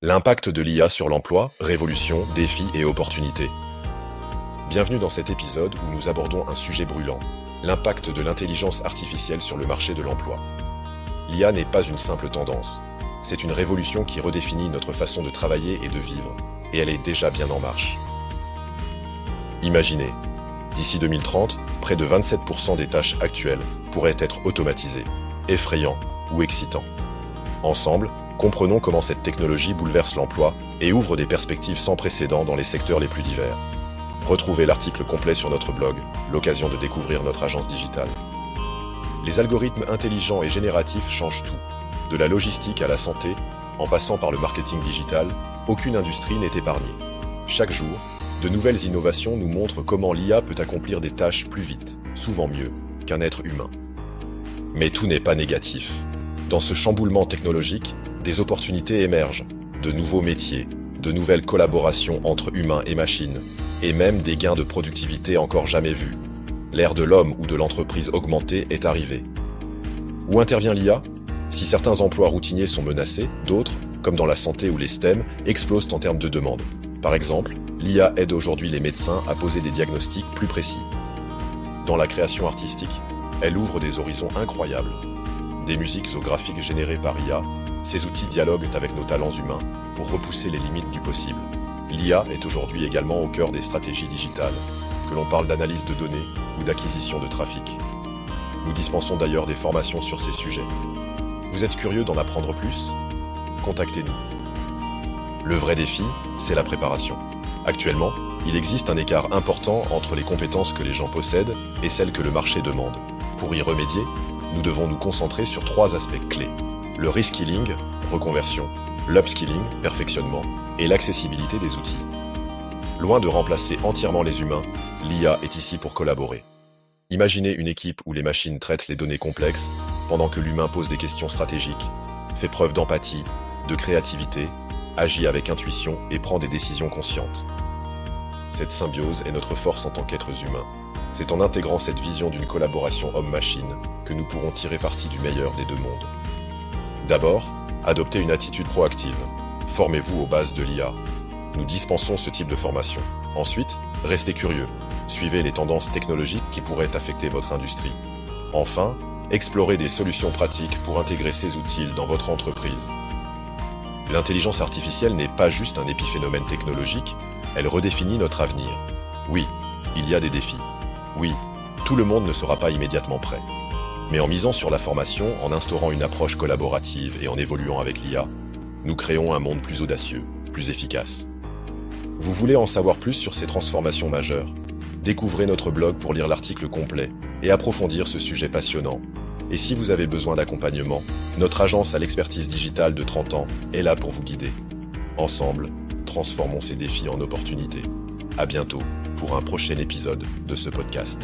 L'impact de l'IA sur l'emploi, révolution, défis et opportunités. Bienvenue dans cet épisode où nous abordons un sujet brûlant, l'impact de l'intelligence artificielle sur le marché de l'emploi. L'IA n'est pas une simple tendance, c'est une révolution qui redéfinit notre façon de travailler et de vivre, et elle est déjà bien en marche. Imaginez, d'ici 2030, près de 27% des tâches actuelles pourraient être automatisées, effrayant ou excitant. Ensemble, comprenons comment cette technologie bouleverse l'emploi et ouvre des perspectives sans précédent dans les secteurs les plus divers. Retrouvez l'article complet sur notre blog, l'occasion de découvrir notre agence digitale. Les algorithmes intelligents et génératifs changent tout. De la logistique à la santé, en passant par le marketing digital, aucune industrie n'est épargnée. Chaque jour, de nouvelles innovations nous montrent comment l'IA peut accomplir des tâches plus vite, souvent mieux, qu'un être humain. Mais tout n'est pas négatif. Dans ce chamboulement technologique, des opportunités émergent, de nouveaux métiers, de nouvelles collaborations entre humains et machines, et même des gains de productivité encore jamais vus. L'ère de l'homme ou de l'entreprise augmentée est arrivée. Où intervient l'IA ? Si certains emplois routiniers sont menacés, d'autres, comme dans la santé ou les STEM, explosent en termes de demande. Par exemple, l'IA aide aujourd'hui les médecins à poser des diagnostics plus précis. Dans la création artistique, elle ouvre des horizons incroyables. Des musiques aux graphiques générées par IA, ces outils dialoguent avec nos talents humains pour repousser les limites du possible. L'IA est aujourd'hui également au cœur des stratégies digitales, que l'on parle d'analyse de données ou d'acquisition de trafic. Nous dispensons d'ailleurs des formations sur ces sujets. Vous êtes curieux d'en apprendre plus ? Contactez-nous. Le vrai défi, c'est la préparation. Actuellement, il existe un écart important entre les compétences que les gens possèdent et celles que le marché demande. Pour y remédier, nous devons nous concentrer sur 3 aspects clés. Le reskilling, reconversion, l'upskilling, perfectionnement, et l'accessibilité des outils. Loin de remplacer entièrement les humains, l'IA est ici pour collaborer. Imaginez une équipe où les machines traitent les données complexes, pendant que l'humain pose des questions stratégiques, fait preuve d'empathie, de créativité, agit avec intuition et prend des décisions conscientes. Cette symbiose est notre force en tant qu'êtres humains. C'est en intégrant cette vision d'une collaboration homme-machine que nous pourrons tirer parti du meilleur des deux mondes. D'abord, adoptez une attitude proactive. Formez-vous aux bases de l'IA. Nous dispensons ce type de formation. Ensuite, restez curieux. Suivez les tendances technologiques qui pourraient affecter votre industrie. Enfin, explorez des solutions pratiques pour intégrer ces outils dans votre entreprise. L'intelligence artificielle n'est pas juste un épiphénomène technologique, elle redéfinit notre avenir. Oui, il y a des défis. Oui, tout le monde ne sera pas immédiatement prêt. Mais en misant sur la formation, en instaurant une approche collaborative et en évoluant avec l'IA, nous créons un monde plus audacieux, plus efficace. Vous voulez en savoir plus sur ces transformations majeures ? Découvrez notre blog pour lire l'article complet et approfondir ce sujet passionnant. Et si vous avez besoin d'accompagnement, notre agence à l'expertise digitale de 30 ans est là pour vous guider. Ensemble, transformons ces défis en opportunités. À bientôt pour un prochain épisode de ce podcast.